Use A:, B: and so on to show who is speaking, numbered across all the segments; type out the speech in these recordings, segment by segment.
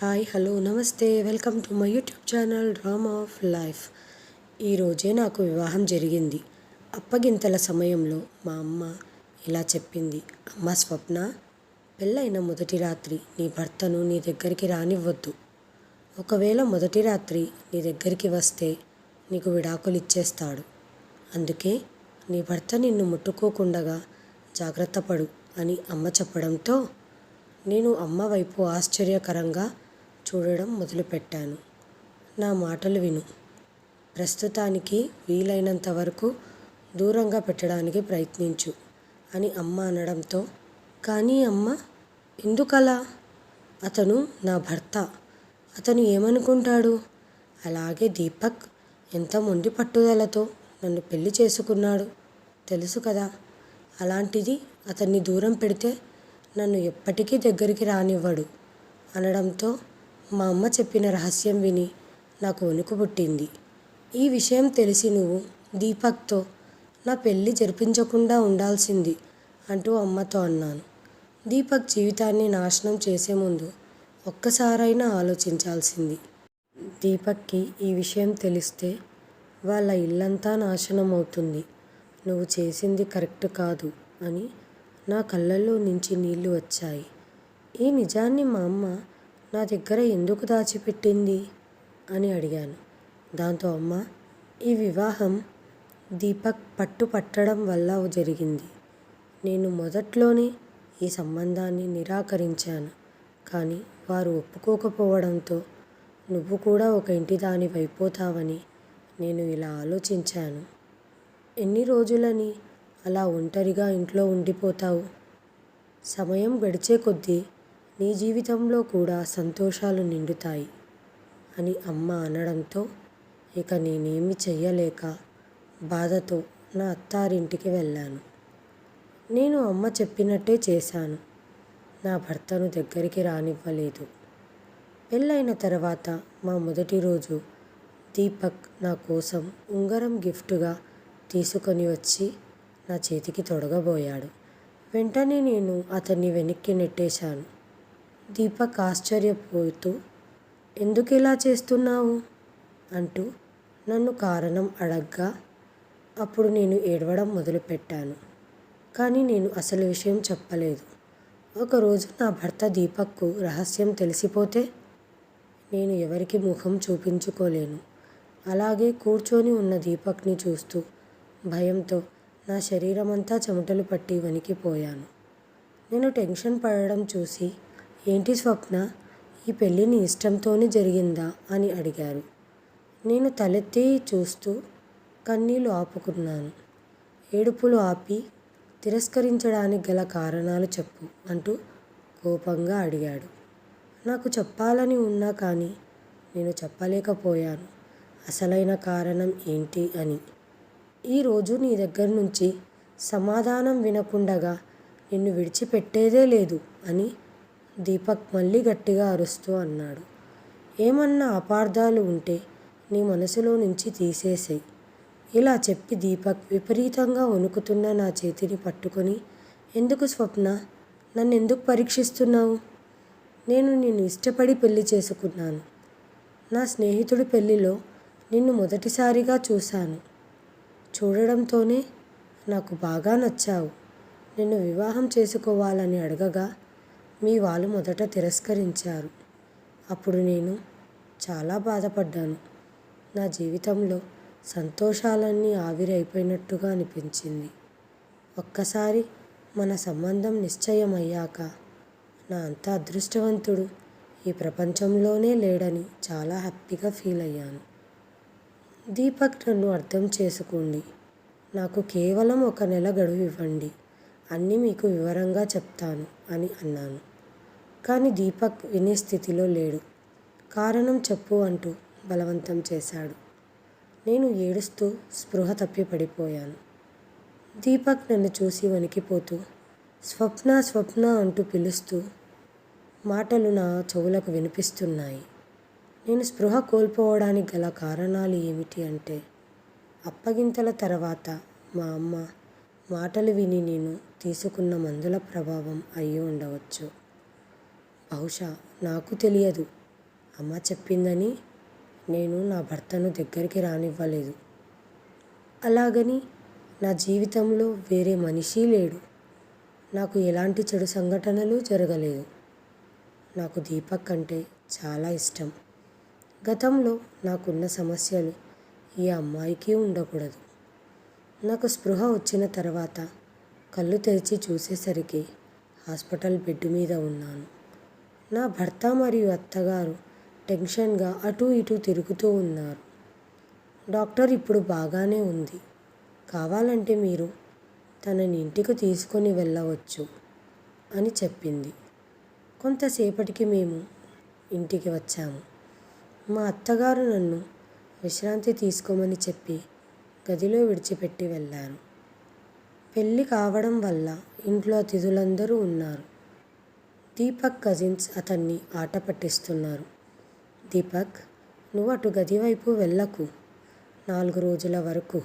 A: Hi hello నమస్తే welcome to my YouTube channel drama of life. ఈరోజే నాకు వివాహం జరిగింది. అప్పగింతల సమయంలో మా అమ్మ ఇలా చెప్పింది. అమ్మ స్వప్న, పెళ్ళైన మొదటి రాత్రి నీ భర్తను నీ దగ్గరికి రానివ్వద్దు. ఒకవేళ మొదటి రాత్రి నీ దగ్గరికి వస్తే నీకు విడాకులు ఇచ్చేస్తాడు. అందుకే నీ భర్త నిన్ను ముట్టుకోకుండగా జాగ్రత్త పడు అని అమ్మ చెప్పడంతో నేను అమ్మ వైపు ఆశ్చర్యకరంగా చూడడం మొదలుపెట్టాను. నా మాటలు విను. ప్రస్తుతానికి వీలైనంత వరకు దూరంగా పెట్టడానికి ప్రయత్నించు అని అమ్మ అనడంతో, కానీ అమ్మ, ఎందుకలా? అతను నా భర్త. అతను ఏమనుకుంటాడు? అలాగే దీపక్ ఎంత మొండి పట్టుదలతో నన్ను పెళ్లి చేసుకున్నాడు తెలుసు కదా. అలాంటిది అతన్ని దూరం పెడితే నన్ను ఎప్పటికీ దగ్గరికి రానివ్వడు అనడంతో మా అమ్మ చెప్పిన రహస్యం విని నాకు వణుకు పుట్టింది. ఈ విషయం తెలిసి నువ్వు దీపక్తో నా పెళ్ళి జరిపించకుండా ఉండాల్సింది అంటూ అమ్మతో అన్నాను. దీపక్ జీవితాన్ని నాశనం చేసే ముందు ఒక్కసారైనా ఆలోచించాల్సింది. దీపక్కి ఈ విషయం తెలిస్తే వాళ్ళ ఇల్లంతా నాశనం అవుతుంది. నువ్వు చేసింది కరెక్ట్ కాదు అని నా కళ్ళల్లో నుంచి నీళ్లు వచ్చాయి. ఈ నిజాన్ని మా అమ్మ నా దగ్గర ఎందుకు దాచిపెట్టింది అని అడిగాను. దాంతో అమ్మ, ఈ వివాహం దీపక్ పట్టు పట్టడం వల్ల జరిగింది. నేను మొదట్లోనే ఈ సంబంధాన్ని నిరాకరించాను. కానీ వారు ఒప్పుకోకపోవడంతో నువ్వు కూడా ఒక ఇంటి దానివైపోతావని నేను ఇలా ఆలోచించాను. ఎన్ని రోజులని అలా ఒంటరిగా ఇంట్లో ఉండిపోతావు? సమయం గడిచే కొద్దీ నీ జీవితంలో కూడా సంతోషాలు నిండుతాయి అని అమ్మ అనడంతో ఇక నేనేమి చెయ్యలేక బాధతో నా అత్తారింటికి వెళ్ళాను. నేను అమ్మ చెప్పినట్టే చేశాను. నా భర్తను దగ్గరికి రానివ్వలేదు. పెళ్ళైన తర్వాత మా మొదటి రోజు దీపక్ నా కోసం ఉంగరం గిఫ్ట్గా తీసుకొని వచ్చి నా చేతికి తొడగబోయాడు. వెంటనే నేను అతన్ని వెనక్కి నెట్టేశాను. దీపక్ ఆశ్చర్యపోతూ, ఎందుకు ఇలా చేస్తున్నావు అంటూ నన్ను కారణం అడగ్గా అప్పుడు నేను ఏడవడం మొదలుపెట్టాను. కానీ నేను అసలు విషయం చెప్పలేదు. ఒకరోజు నా భర్త దీపక్కు రహస్యం తెలిసిపోతే నేను ఎవరికి ముఖం చూపించుకోలేను. అలాగే కూర్చొని ఉన్న దీపక్ని చూస్తూ భయంతో నా శరీరమంతా చెమటలు పట్టి వణికిపోయాను. నేను టెన్షన్ పడడం చూసి, ఏంటి స్వప్న, ఈ పెళ్ళి నీ ఇష్టంతోనే జరిగిందా అని అడిగారు. నేను తలెత్తి చూస్తూ కన్నీళ్లు ఆపుకున్నాను. ఏడుపులు ఆపి తిరస్కరించడానికి గల కారణాలు చెప్పు అంటూ కోపంగా అడిగాడు. నాకు చెప్పాలని ఉన్నా కానీ నేను చెప్పలేకపోయాను అసలైన కారణం ఏంటి అని. ఈరోజు నీ దగ్గర నుంచి సమాధానం వినకుండగా నిన్ను విడిచిపెట్టేదే లేదు అని దీపక్ మళ్ళీ గట్టిగా అరుస్తూ అన్నాడు. ఏమన్నా అపార్థాలు ఉంటే నీ మనసులో నుంచి తీసేసేయ్. ఇలా చెప్పి దీపక్ విపరీతంగా వణుకుతున్న నా చేతిని పట్టుకొని, ఎందుకు స్వప్న, నన్నెందుకు పరీక్షిస్తున్నావు? నేను నిన్ను ఇష్టపడి పెళ్లి చేసుకున్నాను. నా స్నేహితుడి పెళ్లిలో నిన్ను మొదటిసారిగా చూశాను. చూడడంతోనే నాకు బాగా నచ్చావు. నిన్ను వివాహం చేసుకోవాలని అడగగా మీ వాళ్ళు మొదట తిరస్కరించారు. అప్పుడు నేను చాలా బాధపడ్డాను. నా జీవితంలో సంతోషాలన్నీ ఆవిరైపోయినట్టుగా అనిపించింది. ఒక్కసారి మన సంబంధం నిశ్చయమయ్యాక నా అంత అదృష్టవంతుడు ఈ ప్రపంచంలోనే లేడని చాలా హ్యాపీగా ఫీల్ అయ్యాను. దీపక్, నన్ను అర్థం చేసుకోండి. నాకు కేవలం 1 నెల గడువు ఇవ్వండి. అన్నీ మీకు వివరంగా చెప్తాను అని అన్నాను. కానీ దీపక్ వినే స్థితిలో లేడు. కారణం చెప్పు అంటూ బలవంతం చేశాడు. నేను ఏడుస్తూ స్పృహ తప్పి పడిపోయాను. దీపక్ నన్ను చూసి వణికిపోతూ స్వప్న స్వప్న అంటూ పిలుస్తూ మాటలు నా చెవులకు వినిపిస్తున్నాయి. నేను స్పృహ కోల్పోవడానికి గల కారణాలు ఏమిటి అంటే, అప్పగింతల తర్వాత మా అమ్మ మాటలు విని నేను తీసుకున్న మందుల ప్రభావం అయి ఉండవచ్చు. బహుశా నాకు తెలియదు. అమ్మ చెప్పిందని నేను నా భర్తను దగ్గరికి రానివ్వలేదు. అలాగని నా జీవితంలో వేరే మనిషి లేడు. నాకు ఎలాంటి చెడు సంఘటనలు జరగలేదు. నాకు దీపక్ అంటే చాలా ఇష్టం. గతంలో నాకున్న సమస్యలు ఈ అమ్మాయికి ఉండకూడదు. నాకు స్పృహ వచ్చిన తర్వాత కళ్ళు తెరిచి చూసేసరికి హాస్పిటల్ బెడ్ మీద ఉన్నాను. నా భర్త మరియు అత్తగారు టెన్షన్గా అటూ ఇటూ తిరుగుతూ ఉన్నారు. డాక్టర్ ఇప్పుడు బాగానే ఉంది, కావాలంటే మీరు తనని ఇంటికి తీసుకొని వెళ్ళవచ్చు అని చెప్పింది. కొంతసేపటికి మేము ఇంటికి వచ్చాము. మా అత్తగారు నన్ను విశ్రాంతి తీసుకోమని చెప్పి గదిలో విడిచిపెట్టి వెళ్ళారు. పెళ్ళి కావడం వల్ల ఇంట్లో అతిథులందరూ ఉన్నారు. దీపక్ కజిన్స్ అతన్ని ఆట పట్టిస్తున్నారు. దీపక్, నువ్వు అటు గది వైపు వెళ్ళకు, 4 రోజుల వరకు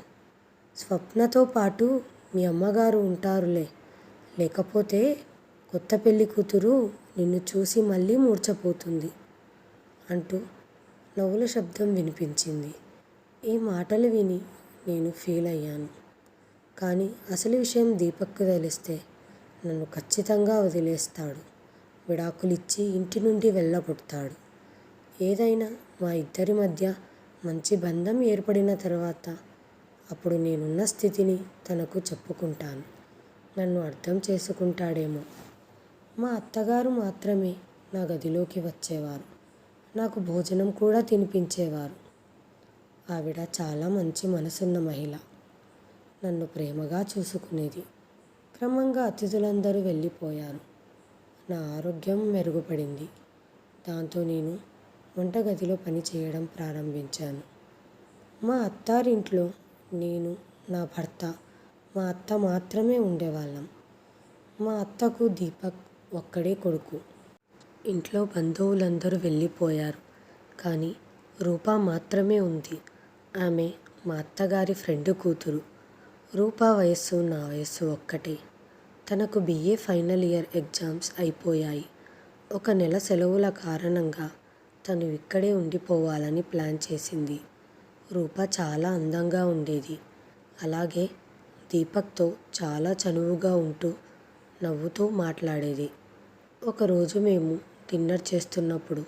A: స్వప్నతో పాటు మీ అమ్మగారు ఉంటారులే, లేకపోతే కొత్త పెళ్లి కూతురు నిన్ను చూసి మళ్ళీ మూర్ఛపోతుంది అంటూ నవ్వుల శబ్దం వినిపించింది. ఈ మాటలు విని నేను ఫీల్ అయ్యాను. కానీ అసలు విషయం దీపక్కు తెలిస్తే నన్ను ఖచ్చితంగా వదిలేస్తాడు, విడాకులిచ్చి ఇంటి నుండి వెళ్ళగొడతాడు. ఏదైనా మా ఇద్దరి మధ్య మంచి బంధం ఏర్పడిన తర్వాత అప్పుడు నేనున్న స్థితిని తనకు చెప్పుకుంటాను. నన్ను అర్థం చేసుకుంటాడేమో. మా అత్తగారు మాత్రమే నా గదిలోకి వచ్చేవారు. నాకు భోజనం కూడా తినిపించేవారు. ఆవిడ చాలా మంచి మనసున్న మహిళ. నన్ను ప్రేమగా చూసుకునేది. క్రమంగా అతిథులందరూ వెళ్ళిపోయారు. నా ఆరోగ్యం మెరుగుపడింది. దాంతో నేను వంటగదిలో పని చేయడం ప్రారంభించాను. మా అత్తారింట్లో నేను, నా భర్త, మా అత్త మాత్రమే ఉండేవాళ్ళం. మా అత్తకు దీపక్ ఒక్కడే కొడుకు. ఇంట్లో బంధువులందరూ వెళ్ళిపోయారు. కానీ రూప మాత్రమే ఉంది. ఆమె మా అత్తగారి ఫ్రెండ్ కూతురు. రూప వయస్సు నా వయస్సు ఒక్కటే. తనకు BA ఫైనల్ ఇయర్ ఎగ్జామ్స్ అయిపోయాయి. 1 నెల సెలవుల కారణంగా తను ఇక్కడే ఉండిపోవాలని ప్లాన్ చేసింది. రూప చాలా అందంగా ఉండేది. అలాగే దీపక్తో చాలా చనువుగా ఉంటూ నవ్వుతూ మాట్లాడేది. ఒకరోజు మేము డిన్నర్ చేస్తున్నప్పుడు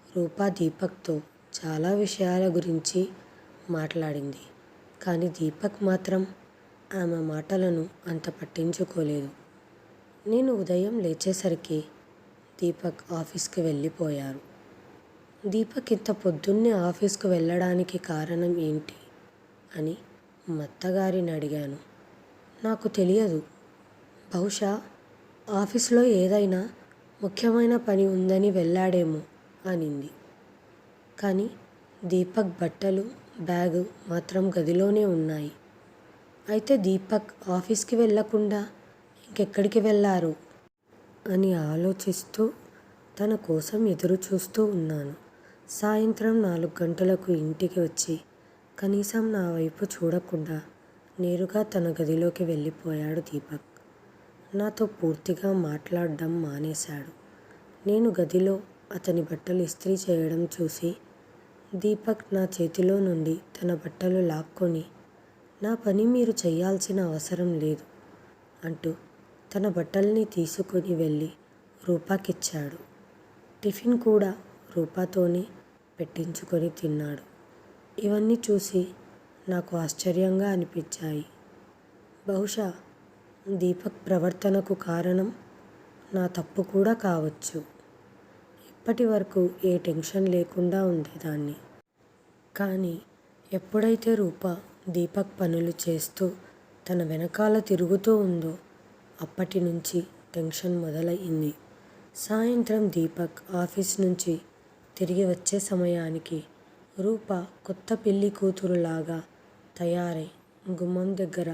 A: రూప దీపక్తో చాలా విషయాల గురించి మాట్లాడింది. కానీ దీపక్ మాత్రం ఆమె మాటలను అంత పట్టించుకోలేదు. నేను ఉదయం లేచేసరికి దీపక్ ఆఫీస్కి వెళ్ళిపోయారు. దీపక్ ఇంత పొద్దున్నే ఆఫీస్కు వెళ్ళడానికి కారణం ఏంటి అని మా అత్తగారిని అడిగాను. నాకు తెలియదు, బహుశా ఆఫీస్లో ఏదైనా ముఖ్యమైన పని ఉందని వెళ్ళాడేమో అనింది. కానీ దీపక్ బట్టలు, బ్యాగు మాత్రం గదిలోనే ఉన్నాయి. అయితే దీపక్ ఆఫీస్కి వెళ్ళకుండా ఇంకెక్కడికి వెళ్ళారు అని ఆలోచిస్తూ తన కోసం ఎదురు చూస్తూ ఉన్నాను. సాయంత్రం 4 గంటలకు ఇంటికి వచ్చి కనీసం నా వైపు చూడకుండా నేరుగా తన గదిలోకి వెళ్ళిపోయాడు దీపక్. నాతో పూర్తిగా మాట్లాడడం మానేశాడు. నేను గదిలో అతని బట్టలు ఇస్త్రీ చేయడం చూసి దీపక్ నా చేతిలో నుండి తన బట్టలు లాక్కొని, నా పని మీరు చేయాల్సిన అవసరం లేదు అంటూ తన బట్టల్ని తీసుకొని వెళ్ళి రూపాకిచ్చాడు. టిఫిన్ కూడా రూపాతోనే పెట్టించుకొని తిన్నాడు. ఇవన్నీ చూసి నాకు ఆశ్చర్యంగా అనిపించాయి. బహుశా దీపక్ ప్రవర్తనకు కారణం నా తప్పు కూడా కావచ్చు. ఇప్పటి వరకు ఏ టెన్షన్ లేకుండా ఉండేదాన్ని. కానీ ఎప్పుడైతే రూప దీపక్ పనులు చేస్తూ తన వెనకాల తిరుగుతూ ఉందో అప్పటి నుంచి టెన్షన్ మొదలయ్యింది. సాయంత్రం దీపక్ ఆఫీస్ నుంచి తిరిగి వచ్చే సమయానికి రూప కొత్త పెళ్లి కూతురులాగా తయారై గుమ్మం దగ్గర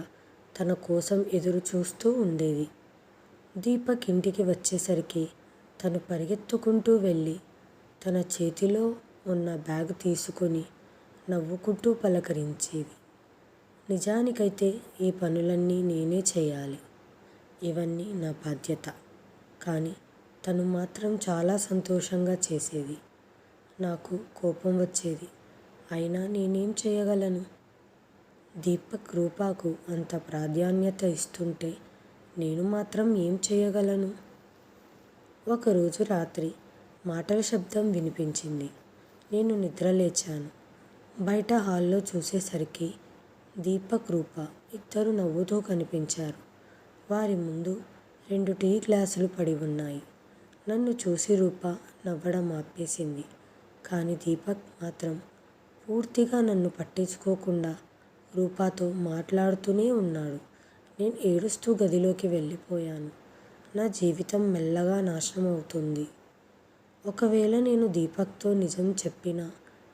A: తన కోసం ఎదురు చూస్తూ ఉండేది. దీపక్ ఇంటికి వచ్చేసరికి తను పరిగెత్తుకుంటూ వెళ్ళి తన చేతిలో ఉన్న బ్యాగ్ తీసుకొని నవ్వుకుంటూ పలకరించేది. నిజానికైతే ఈ పనులన్నీ నేనే చేయాలి, ఇవన్నీ నా బాధ్యత. కానీ తను మాత్రం చాలా సంతోషంగా చేసేది. నాకు కోపం వచ్చేది. అయినా నేనేం చేయగలను? దీపక్ రూపాకు అంత ప్రాధాన్యత ఇస్తుంటే నేను మాత్రం ఏం చేయగలను? ఒకరోజు రాత్రి మాటల శబ్దం వినిపించింది. నేను నిద్రలేచాను. బయట హాల్లో చూసేసరికి దీపక్, రూప ఇద్దరు నవ్వుతూ కనిపించారు. వారి ముందు 2 టీ గ్లాసులు పడి ఉన్నాయి. నన్ను చూసి రూప నవ్వడం ఆపేసింది. కానీ దీపక్ మాత్రం పూర్తిగా నన్ను పట్టించుకోకుండా రూపాతో మాట్లాడుతూనే ఉన్నాడు. నేను ఏడుస్తూ గదిలోకి వెళ్ళిపోయాను. నా జీవితం మెల్లగా నాశనం అవుతుంది. ఒకవేళ నేను దీపక్తో నిజం చెప్పినా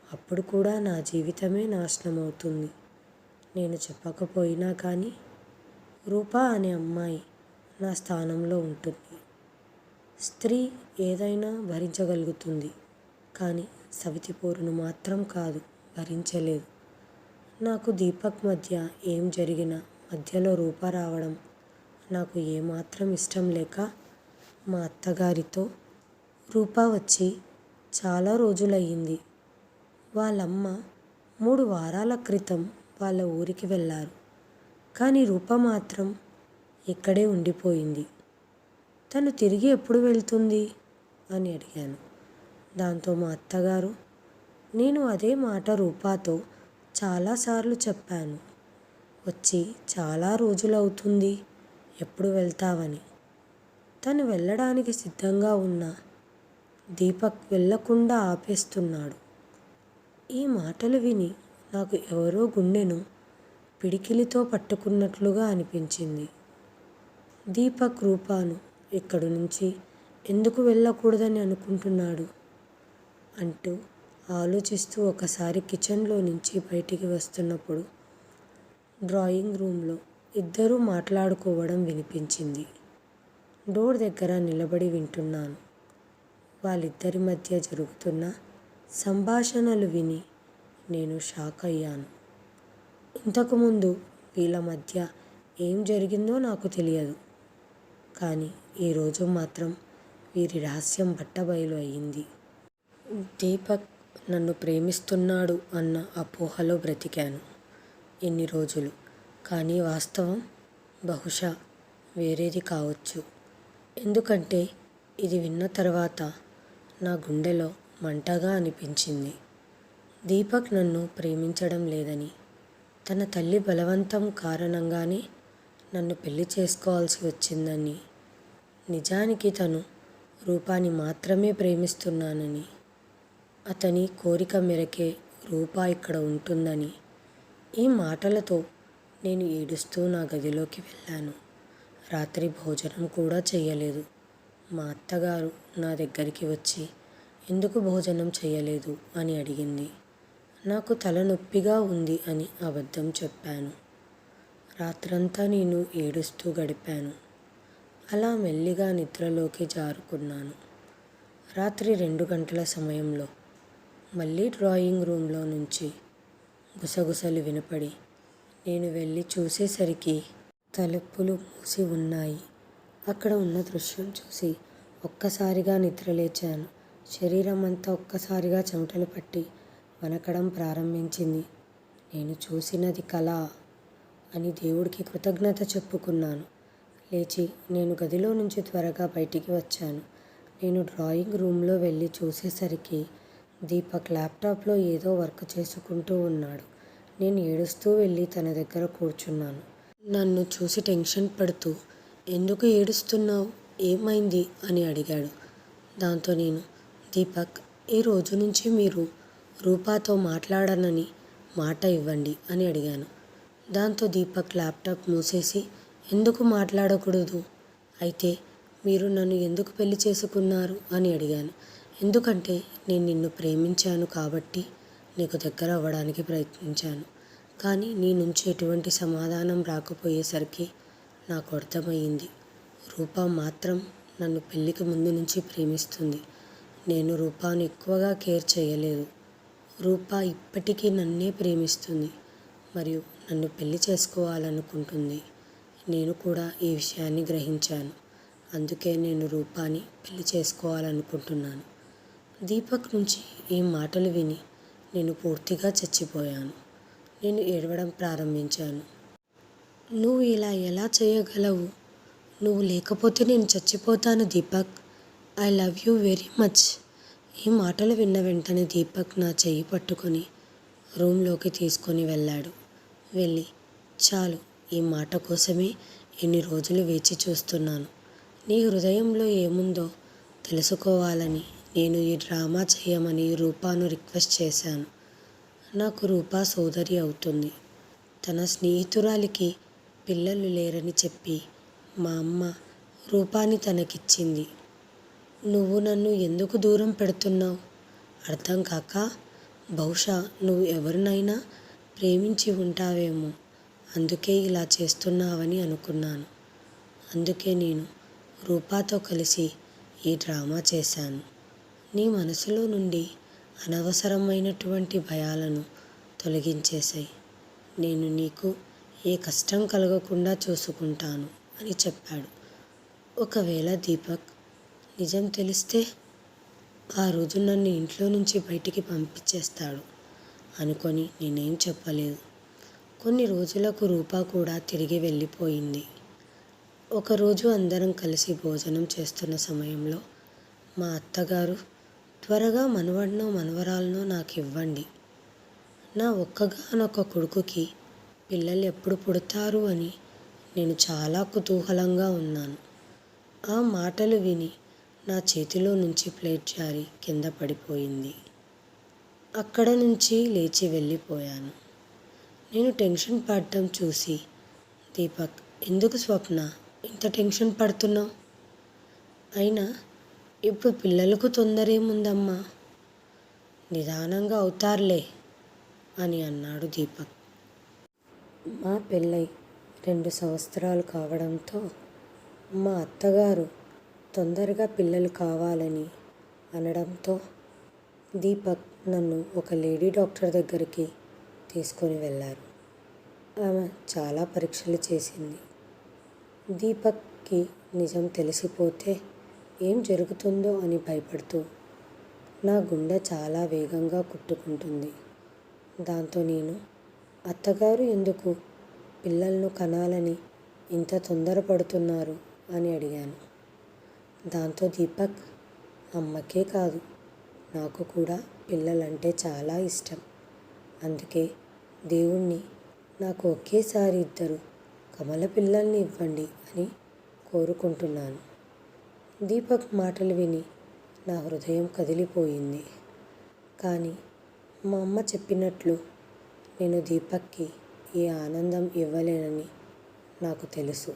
A: అప్పుడు కూడా నా జీవితమే నాశనం అవుతుంది. నేను చెప్పకపోయినా కానీ రూప అనే అమ్మాయి నా స్థానంలో ఉంటుంది. స్త్రీ ఏదైనా భరించగలుగుతుంది, కానీ సవితిపోరును మాత్రం కాదు, భరించలేదు. నాకు దీపక్ మధ్య ఏం జరిగినా మధ్యలో రూప రావడం నాకు ఏమాత్రం ఇష్టం లేక మా అత్తగారితో రూప వచ్చి చాలా రోజులయ్యింది. వాళ్ళమ్మ 3 వారాల క్రితం వాళ్ళ ఊరికి వెళ్ళారు. కానీ రూప మాత్రం ఇక్కడే ఉండిపోయింది. తను తిరిగి ఎప్పుడు వెళ్తుంది అని అడిగాను. దాంతో మా అత్తగారు, నేను అదే మాట రూపాతో చాలాసార్లు చెప్పాను. వచ్చి చాలా రోజులవుతుంది, ఎప్పుడు వెళ్తావని. తను వెళ్ళడానికి సిద్ధంగా ఉన్నా దీపక్ వెళ్ళకుండా ఆపేస్తున్నాడు. ఈ మాటలు విని నాకు ఎవరో గుండెను పిడికిలితో పట్టుకున్నట్లుగా అనిపించింది. దీపక్ రూపాను ఇక్కడి నుంచి ఎందుకు వెళ్ళకూడదని అనుకుంటున్నాడు అంటూ ఆలోచిస్తూ ఒకసారి కిచెన్లో నుంచి బయటికి వస్తున్నప్పుడు డ్రాయింగ్ రూమ్లో ఇద్దరూ మాట్లాడుకోవడం వినిపించింది. డోర్ దగ్గర నిలబడి వింటున్నాను. వాళ్ళిద్దరి మధ్య జరుగుతున్న సంభాషణలు విని నేను షాక్ అయ్యాను. ఇంతకుముందు వీళ్ళ మధ్య ఏం జరిగిందో నాకు తెలియదు. కానీ ఈరోజు మాత్రం వీరి రహస్యం బట్టబయలు అయ్యింది. దీపక్ నన్ను ప్రేమిస్తున్నాడు అన్న అపోహలో బ్రతికాను ఇన్ని రోజులు. కానీ వాస్తవం బహుశా వేరేది కావచ్చు. ఎందుకంటే ఇది విన్న తర్వాత నా గుండెలో మంటగా అనిపించింది. దీపక్ నన్ను ప్రేమించడం లేదని, తన తల్లి బలవంతం కారణంగానే నన్ను పెళ్లి చేసుకోవాల్సి వచ్చిందని, నిజానికి తను రూపాని మాత్రమే ప్రేమిస్తున్నానని, అతని కోరిక మేరకే రూపా ఇక్కడ ఉంటుందని. ఈ మాటలతో నేను ఏడుస్తూ నా గదిలోకి వెళ్ళాను. రాత్రి భోజనం కూడా చేయలేదు. మా అత్తగారు నా దగ్గరికి వచ్చి ఎందుకు భోజనం చేయలేదు అని అడిగింది. నాకు తలనొప్పిగా ఉంది అని అబద్ధం చెప్పాను. రాత్రంతా నేను ఏడుస్తూ గడిపాను. అలా మెల్లిగా నిద్రలోకి జారుకున్నాను. రాత్రి 2 గంటల సమయంలో మళ్ళీ డ్రాయింగ్ రూమ్లో నుంచి గుసగుసలు వినపడి నేను వెళ్ళి చూసేసరికి తలుపులు మూసి ఉన్నాయి. అక్కడ ఉన్న దృశ్యం చూసి ఒక్కసారిగా నిద్రలేచాను. శరీరం అంతా ఒక్కసారిగా చెమటలు పట్టి వణకడం ప్రారంభించింది. నేను చూసినది కళ అని దేవుడికి కృతజ్ఞత చెప్పుకున్నాను. లేచి నేను గదిలో నుంచి త్వరగా బయటికి వచ్చాను. నేను డ్రాయింగ్ రూమ్లో వెళ్ళి చూసేసరికి దీపక్ ల్యాప్టాప్లో ఏదో వర్క్ చేసుకుంటూ ఉన్నాడు. నేను ఏడుస్తూ వెళ్ళి తన దగ్గర కూర్చున్నాను. నన్ను చూసి టెన్షన్ పడుతూ, ఎందుకు ఏడుస్తున్నావు, ఏమైంది అని అడిగాడు. దాంతో నేను, దీపక్, ఈ రోజు నుంచి మీరు రూపాతో మాట్లాడనని మాట ఇవ్వండి అని అడిగాను. దాంతో దీపక్ ల్యాప్టాప్ మూసేసి, ఎందుకు మాట్లాడకూడదు, అయితే మీరు నన్ను ఎందుకు పెళ్లి చేసుకున్నారు అని అడిగాను. ఎందుకంటే నేను నిన్ను ప్రేమించాను కాబట్టి నీకు దగ్గర అవ్వడానికి ప్రయత్నించాను. కానీ నీ నుంచి ఎటువంటి సమాధానం రాకపోయేసరికి నాకు అర్థమయ్యింది. రూపా మాత్రం నన్ను పెళ్ళికి ముందు నుంచి ప్రేమిస్తుంది. నేను రూపాను ఎక్కువగా కేర్ చేయలేదు. రూపా ఇప్పటికీ నన్నే ప్రేమిస్తుంది మరియు నన్ను పెళ్లి చేసుకోవాలనుకుంటుంది. నేను కూడా ఈ విషయాన్ని గ్రహించాను. అందుకే నేను రూపాని పెళ్లి చేసుకోవాలనుకుంటున్నాను. దీపక్ నుంచి ఈ మాటలు విని నేను పూర్తిగా చచ్చిపోయాను. నేను ఏడవడం ప్రారంభించాను. నువ్వు ఇలా ఎలా చేయగలవు? నువ్వు లేకపోతే నేను చచ్చిపోతాను Deepak. I love you very much. ఈ మాటలు విన్న వెంటనే దీపక్ నా చెయ్యి పట్టుకొని రూమ్లోకి తీసుకొని వెళ్ళాడు. వెళ్ళి, చాలు, ఈ మాట కోసమే ఎన్ని రోజులు వేచి చూస్తున్నాను. నీ హృదయంలో ఏముందో తెలుసుకోవాలని నేను ఈ డ్రామా చేయమని రూపాను రిక్వెస్ట్ చేశాను. నాకు రూపా సోదరి అవుతుంది. తన స్నేహితురాలికి పిల్లలు లేరని చెప్పి మా అమ్మ రూపాని తనకిచ్చింది. నువ్వు నన్ను ఎందుకు దూరం పెడుతున్నావు? అర్థం కాక, బహుశా నువ్వు ఎవరినైనా ప్రేమించి ఉంటావేమో, అందుకే ఇలా చేస్తున్నావని అనుకున్నాను. అందుకే నేను రూపాతో కలిసి ఈ డ్రామా చేశాను. నీ మనసులో నుండి అనవసరమైనటువంటి భయాలను తొలగించేశాయి. నేను నీకు ఏ కష్టం కలగకుండా చూసుకుంటాను అని చెప్పాడు. ఒకవేళ దీపక్ నిజం తెలిస్తే ఆ రోజు నన్ను ఇంట్లో నుంచి బయటికి పంపించేస్తాడు అనుకొని నేనేం చెప్పలేదు. కొన్ని రోజులకు రూపా కూడా తిరిగి వెళ్ళిపోయింది. ఒకరోజు అందరం కలిసి భోజనం చేస్తున్న సమయంలో మా అత్తగారు, త్వరగా మనవడినో మనవరాలనో నాకు ఇవ్వండి. నా ఒక్కగానొక్క కొడుకుకి పిల్లలు ఎప్పుడు పుడతారు అని నేను చాలా కుతూహలంగా ఉన్నాను. ఆ మాటలు విని నా చేతిలో నుంచి ప్లేట్ జారి కింద పడిపోయింది. అక్కడ నుంచి లేచి వెళ్ళిపోయాను. నేను టెన్షన్ పడటం చూసి, దీపక్, ఎందుకు స్వప్న ఇంత టెన్షన్ పడుతున్నావు? అయినా ఇప్పుడు పిల్లలకు తొందరేముందమ్మా, నిదానంగా అవుతారులే అని అన్నాడు దీపక్. మా పెళ్ళై 2 సంవత్సరాలు కావడంతో మా అత్తగారు తొందరగా పిల్లలు కావాలని అనడంతో దీపక్ నన్ను ఒక లేడీ డాక్టర్ దగ్గరికి తీసుకొని వెళ్ళారు. ఆమె చాలా పరీక్షలు చేసింది. దీపక్కి నిజం తెలిసిపోతే ఏం జరుగుతుందో అని భయపడుతూ నా గుండె చాలా వేగంగా కొట్టుకుంటుంది. దాంతో నేను, అత్తగారు ఎందుకు పిల్లలను కనాలని ఇంత తొందరపడుతున్నారు అని అడిగాను. దాంతో దీపక్, అమ్మకే కాదు, నాకు కూడా పిల్లలంటే చాలా ఇష్టం. అందుకే దేవుణ్ణి నాకు ఒకేసారి 2 కమల పిల్లల్ని ఇవ్వండి అని కోరుకుంటున్నాను. దీపక్ మాటలు విని నా హృదయం కదిలిపోయింది. కానీ మా అమ్మ చెప్పినట్లు నేను దీపక్కి ఈ ఆనందం ఇవ్వలేనని నాకు తెలుసు.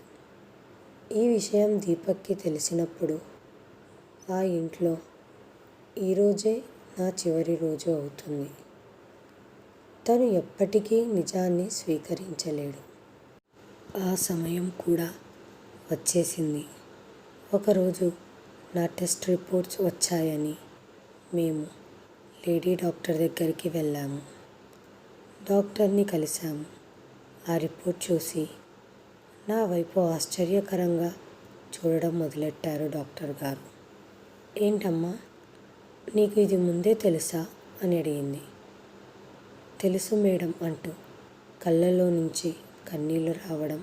A: ఈ విషయం దీపక్కి తెలిసినప్పుడు ఆ ఇంట్లో ఈరోజే నా చివరి రోజు అవుతుంది. తను ఎప్పటికీ నిజాన్ని స్వీకరించలేడు. ఆ సమయం కూడా వచ్చేసింది. ఒకరోజు నా టెస్ట్ రిపోర్ట్స్ వచ్చాయని మేము లేడీ డాక్టర్ దగ్గరికి వెళ్ళాము. డాక్టర్ని కలిశాము. ఆ రిపోర్ట్ చూసి నా వైపు ఆశ్చర్యకరంగా చూడడం మొదలెట్టారు డాక్టర్ గారు. ఏంటమ్మా, నీకు ఇది ముందే తెలుసా అని అడిగింది. తెలుసు మేడం అంటూ కళ్ళలో నుంచి కన్నీళ్లు రావడం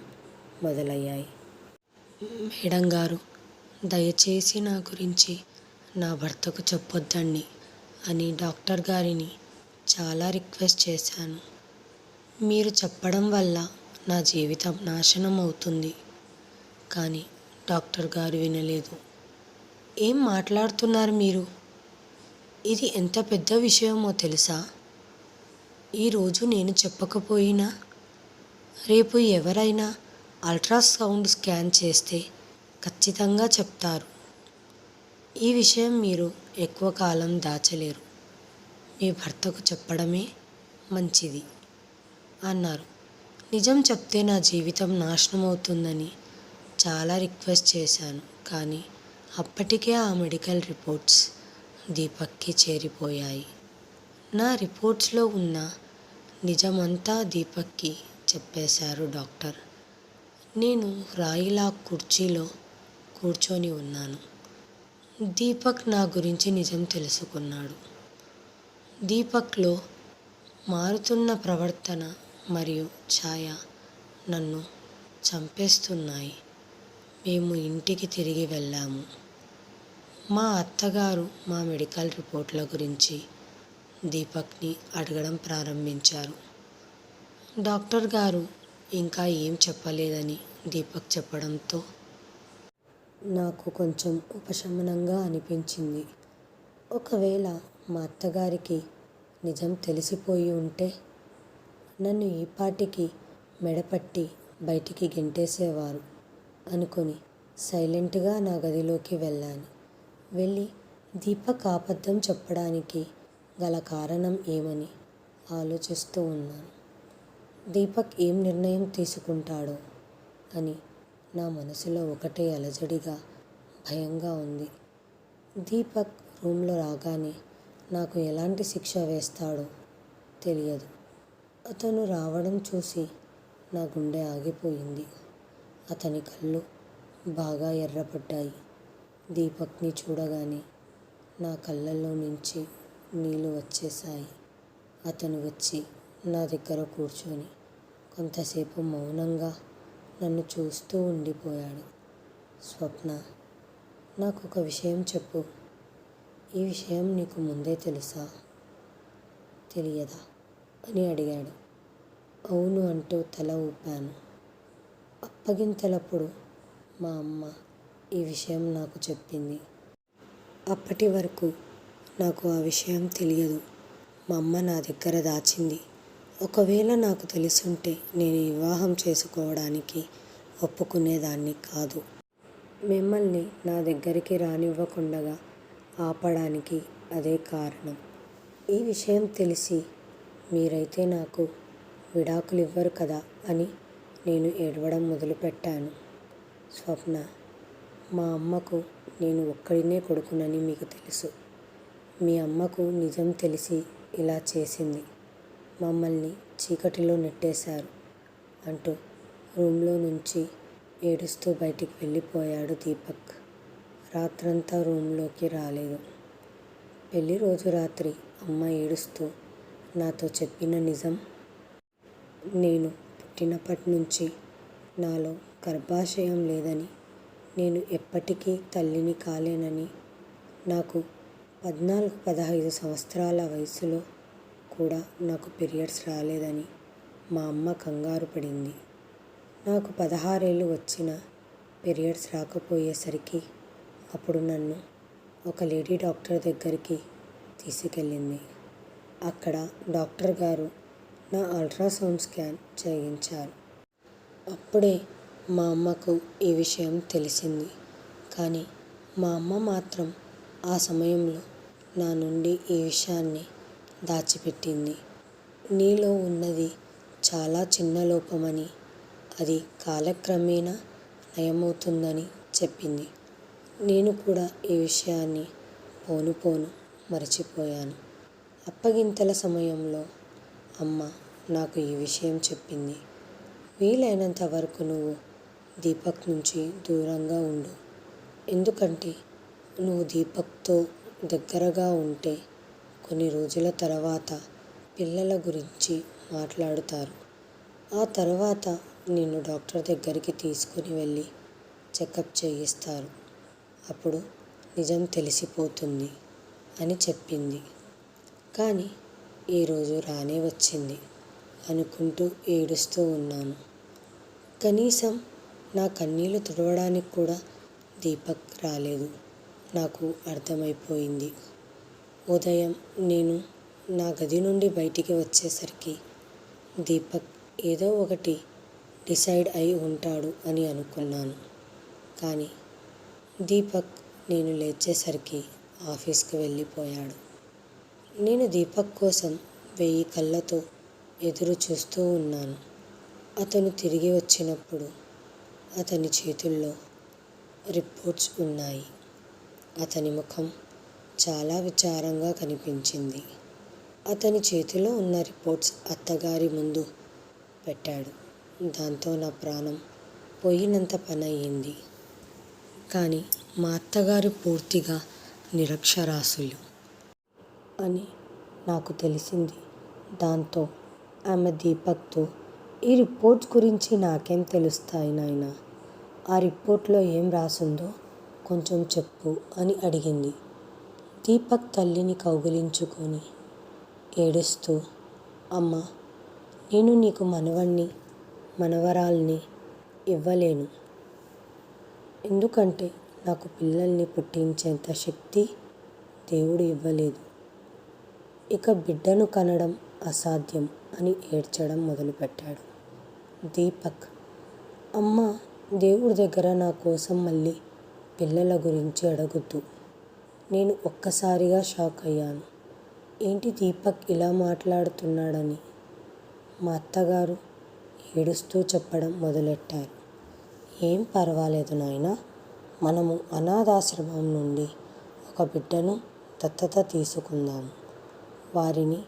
A: మొదలయ్యాయి. మేడం గారు, దయచేసి నా గురించి నా భర్తకు చెప్పొద్దండి అని డాక్టర్ గారిని చాలా రిక్వెస్ట్ చేశాను. మీరు చెప్పడం వల్ల నా జీవితం నాశనం అవుతుంది. కానీ డాక్టర్ గారు వినలేదు. ఏం మాట్లాడుతున్నారు మీరు? ఇది ఎంత పెద్ద విషయమో తెలుసా? ఈరోజు నేను చెప్పకపోయినా రేపు ఎవరైనా అల్ట్రాసౌండ్ స్కాన్ చేస్తే ఖచ్చితంగా చెప్తారు. ఈ విషయం మీరు ఎక్కువ కాలం దాచలేరు. మీ భర్తకు చెప్పడమే మంచిది అన్నారు. నిజం చెప్తే నా జీవితం నాశనం అవుతుందని చాలా రిక్వెస్ట్ చేశాను. కానీ అప్పటికే ఆ మెడికల్ రిపోర్ట్స్ దీపక్కి చేరిపోయాయి. నా రిపోర్ట్స్లో ఉన్న నిజమంతా దీపక్కి చెప్పేశారు డాక్టర్. నేను రాయిలా కుర్చీలో కూర్చొని ఉన్నాను. దీపక్ నా గురించి నిజం తెలుసుకున్నాడు. దీపక్లో మారుతున్న ప్రవర్తన మరియు ఛాయ నన్ను చంపేస్తున్నాయి. మేము ఇంటికి తిరిగి వెళ్ళాము. మా అత్తగారు మా మెడికల్ రిపోర్ట్ల గురించి దీపక్ని అడగడం ప్రారంభించారు. డాక్టర్ గారు ఇంకా ఏం చెప్పలేదని దీపక్ చెప్పడంతో నాకు కొంచెం ఉపశమనంగా అనిపించింది. ఒకవేళ మా అత్తగారికి నిజం తెలిసిపోయి ఉంటే నన్ను ఈపాటికి మెడపట్టి బయటికి గెంటేసేవారు అనుకొని సైలెంట్గా నా గదిలోకి వెళ్ళి దీపక్ అబద్ధం చెప్పడానికి గల కారణం ఏమని ఆలోచిస్తూ ఉన్నాను. దీపక్ ఏం నిర్ణయం తీసుకుంటాడో అని నా మనసులో ఒకటే అలజడిగా భయంగా ఉంది. దీపక్ రూమ్లో రాగానే నాకు ఎలాంటి శిక్ష వేస్తాడో తెలియదు. అతను రావడం చూసి నా గుండె ఆగిపోయింది. అతని కళ్ళు బాగా ఎర్రపడ్డాయి. దీపక్ని చూడగానే నా కళ్ళల్లో నుంచి నీళ్లు వచ్చేశాయి. అతను వచ్చి నా దగ్గర కూర్చొని కొంతసేపు మౌనంగా నన్ను చూస్తూ ఉండిపోయాడు. స్వప్న, నాకు ఒక విషయం చెప్పు. ఈ విషయం నీకు ముందే తెలుసా, తెలియదా అని అడిగాడు. అవును అంటూ తల ఊపాను. అప్పగింతలప్పుడు మా అమ్మ ఈ విషయం నాకు చెప్పింది. అప్పటి వరకు నాకు ఆ విషయం తెలియదు. మా అమ్మ నా దగ్గర దాచింది. ఒకవేళ నాకు తెలుసుంటే నేను వివాహం చేసుకోవడానికి ఒప్పుకునేదాన్ని కాదు. మిమ్మల్ని నా దగ్గరికి రానివ్వకుండా ఆపడానికి అదే కారణం. ఈ విషయం తెలిసి మీరైతే నాకు విడాకులు ఇవ్వరు కదా అని నేను ఏడవడం మొదలుపెట్టాను. స్వప్న, మా అమ్మకు నేను ఒక్కడినే కొడుకునని మీకు తెలుసు. మీ అమ్మకు నిజం తెలిసి ఇలా చేసింది. మమ్మల్ని చీకటిలో నెట్టేశారు అంటూ రూమ్లో నుంచి ఏడుస్తూ బయటికి వెళ్ళిపోయాడు దీపక్. రాత్రంతా రూమ్లోకి రాలేదు. పెళ్లి రోజు రాత్రి అమ్మ ఏడుస్తూ నాతో చెప్పిన నిజం, నేను పుట్టినప్పటి నుంచి నాలో గర్భాశయం లేదని, నేను ఎప్పటికీ తల్లిని కాలేనని, నాకు 14-15 సంవత్సరాల వయసులో కూడా నాకు పీరియడ్స్ రాలేదని మా అమ్మ కంగారు పడింది. నాకు 16 ఏళ్ళు వచ్చిన పీరియడ్స్ రాకపోయేసరికి అప్పుడు నన్ను ఒక లేడీ డాక్టర్ దగ్గరికి తీసుకెళ్ళింది. అక్కడ డాక్టర్ గారు నా అల్ట్రాసౌండ్ స్కాన్ చేయించారు. అప్పుడే మా అమ్మకు ఈ విషయం తెలిసింది. కానీ మా అమ్మ మాత్రం ఆ సమయంలో నా నుండి ఈ విషయాన్ని దాచిపెట్టింది. నీలో ఉన్నది చాలా చిన్న లోపమని, అది కాలక్రమేణా నయమవుతుందని చెప్పింది. నేను కూడా ఈ విషయాన్ని పోను మర్చిపోయాను. అప్పగింతల సమయంలో అమ్మ నాకు ఈ విషయం చెప్పింది. వీలైనంత వరకు నువ్వు దీపక్ నుంచి దూరంగా ఉండు. ఎందుకంటే నువ్వు దీపక్తో దగ్గరగా ఉంటే కొన్ని రోజుల తర్వాత పిల్లల గురించి మాట్లాడుతారు. ఆ తర్వాత నిన్ను డాక్టర్ దగ్గరికి తీసుకుని వెళ్ళి చెకప్ చేయిస్తారు. అప్పుడు నిజం తెలిసిపోతుంది అని చెప్పింది. కానీ ఈరోజు రానే వచ్చింది అనుకుంటూ ఏడుస్తూ ఉన్నాను. కనీసం నా కన్నీళ్లు తుడవడానికి కూడా దీపక్ రాలేదు. నాకు అర్థమైపోయింది. ఉదయం నేను నా గది నుండి బయటికి వచ్చేసరికి దీపక్ ఏదో ఒకటి డిసైడ్ అయి ఉంటాడు అని అనుకున్నాను. కానీ దీపక్ నేను లేచేసరికి ఆఫీస్కి వెళ్ళిపోయాడు. నేను దీపక్ కోసం 1000 కళ్ళతో ఎదురు చూస్తూ ఉన్నాను. అతను తిరిగి వచ్చినప్పుడు అతని చేతుల్లో రిపోర్ట్స్ ఉన్నాయి. అతని ముఖం చాలా విచారంగా కనిపించింది. అతని చేతిలో ఉన్న రిపోర్ట్స్ అత్తగారి ముందు పెట్టాడు. దాంతో నా ప్రాణం పోయినంత పని అయ్యింది. కానీ మా అత్తగారు పూర్తిగా నిరక్షరాస్యులు అని నాకు తెలిసింది. దాంతో ఆమె దీపక్తో, ఈ రిపోర్ట్స్ గురించి నాకేం తెలుస్తాయి నాయనా, ఆ రిపోర్ట్లో ఏం రాసుందో కొంచెం చెప్పు అని అడిగింది. దీపక్ తల్లిని కౌగిలించుకొని ఏడుస్తూ, అమ్మా, నేను నీకు మనవణ్ణి మనవరాల్ని ఇవ్వలేను. ఎందుకంటే నాకు పిల్లల్ని పుట్టించేంత శక్తి దేవుడు ఇవ్వలేదు. ఇక బిడ్డను కనడం అసాధ్యం అని ఏడ్చడం మొదలుపెట్టాడు. దీపక్, అమ్మ, దేవుడి దగ్గర నా కోసం మళ్ళీ పిల్లల గురించి అడగొద్దు. నేను ఒక్కసారిగా షాక్ అయ్యాను. ఏంటి దీపక్ ఇలా మాట్లాడుతున్నాడని మా అత్తగారు ఏడుస్తూ చెప్పడం మొదలెట్టారు. ఏం పర్వాలేదు నాయనా, మనము అనాథాశ్రమం నుండి ఒక బిడ్డను దత్తత తీసుకుందాము. వారిని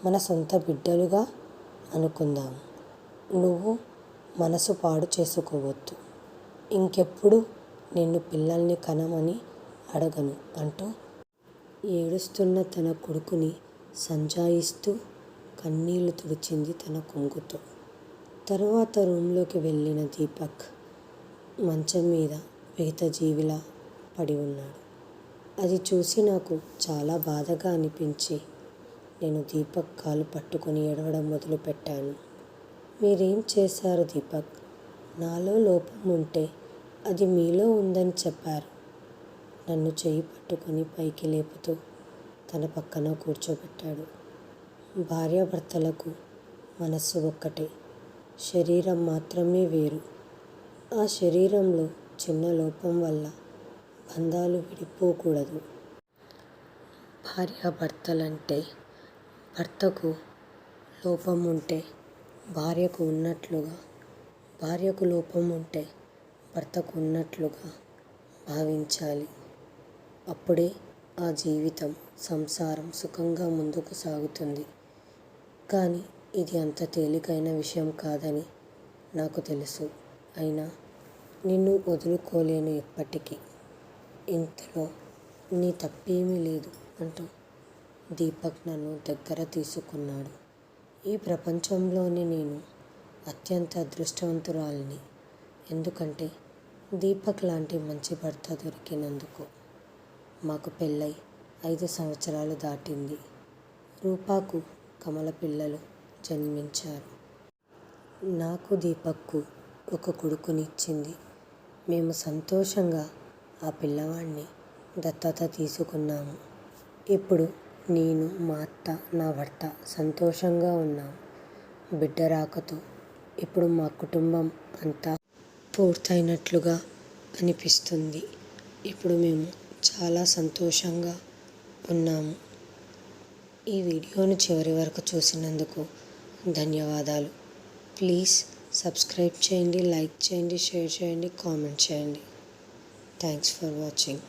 A: మన సొంత బిడ్డలుగా అనుకుందాము. నువ్వు మనసు పాడు చేసుకోవద్దు. ఇంకెప్పుడు నిన్ను పిల్లల్ని కనమని అడగను అంటూ ఏడుస్తున్న తన కొడుకుని సంజాయిస్తూ కన్నీళ్లు తుడిచింది తన కొంగుతో. తరువాత రూంలోకి వెళ్ళిన దీపక్ మంచం మీద జీవిలా పడి ఉన్నాడు. అది చూసి నాకు చాలా బాధగా అనిపించి నేను దీపక్ కాలు పట్టుకొని ఏడవడం మొదలుపెట్టాను. మీరేం చేశారు దీపక్? నాలో లోపం ఉంటే అది మీలో ఉందని చెప్పారు. నన్ను చెయ్యి పట్టుకొని పైకి లేపుతూ తన పక్కన కూర్చోబెట్టాడు. భార్యాభర్తలకు మనస్సు ఒక్కటే, శరీరం మాత్రమే వేరు. ఆ శరీరంలో చిన్న లోపం వల్ల బంధాలు విడిపోకూడదు. భార్యాభర్తలంటే భర్తకు లోపం ఉంటే భార్యకు ఉన్నట్లుగా, భార్యకు లోపం ఉంటే భర్తకు ఉన్నట్లుగా భావించాలి. అప్పుడే ఆ జీవితం, సంసారం సుఖంగా ముందుకు సాగుతుంది. కానీ ఇది అంత తేలికైన విషయం కాదని నాకు తెలుసు. అయినా నిన్ను వదులుకోలేను ఎప్పటికీ. ఇంతలో నీ తప్పేమీ లేదు అంటూ దీపక్ నన్ను దగ్గర తీసుకున్నాడు. ఈ ప్రపంచంలోనే నేను అత్యంత అదృష్టవంతురాలిని. ఎందుకంటే దీపక్ లాంటి మంచి భర్త దొరికినందుకు. మాకు పెళ్ళై 5 సంవత్సరాలు దాటింది. రూపాకు కమల పిల్లలు జన్మించారు. నాకు దీపక్కు ఒక కొడుకునిచ్చింది. మేము సంతోషంగా ఆ పిల్లవాడిని దత్తత తీసుకున్నాము. ఇప్పుడు నేను, మా అత్త, నా భర్త సంతోషంగా ఉన్నాం. బిడ్డ రాకతో ఇప్పుడు మా కుటుంబం అంతా పూర్తయినట్లుగా అనిపిస్తుంది. ఇప్పుడు మేము చాలా సంతోషంగా ఉన్నాము. ఈ వీడియోను చివరి వరకు చూసినందుకు ధన్యవాదాలు. ప్లీజ్ సబ్స్క్రైబ్ చేయండి, లైక్ చేయండి, షేర్ చేయండి, కామెంట్ చేయండి. Thanks for watching.